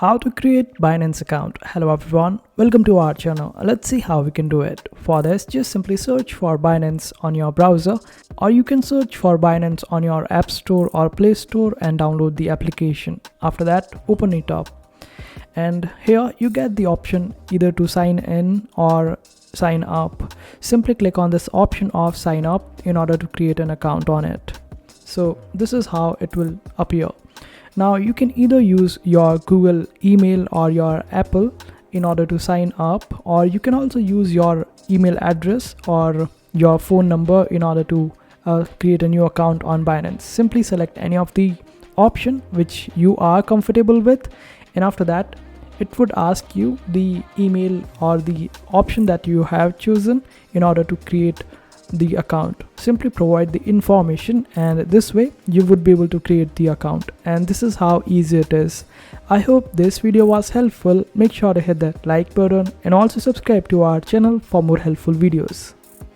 How to create Binance account. Hello everyone, welcome to our channel. Let's see how we can do it. For this, just simply search for Binance on your browser, or you can search for Binance on your App Store or Play Store and download the application. After that, open it up, and here you get the option either to sign in or sign up. Simply click on this option of sign up in order to create an account on it. So this is how it will appear. Now you can either use your Google email or your Apple in order to sign up, or you can also use your email address or your phone number in order to create a new account on Binance. Simply select any of the option which you are comfortable with, and after that it would ask you the email or the option that you have chosen in order to create the account. Simply provide the information, and this way you would be able to create the account, and this is how easy it is. I hope this video was helpful. Make sure to hit that like button and also subscribe to our channel for more helpful videos.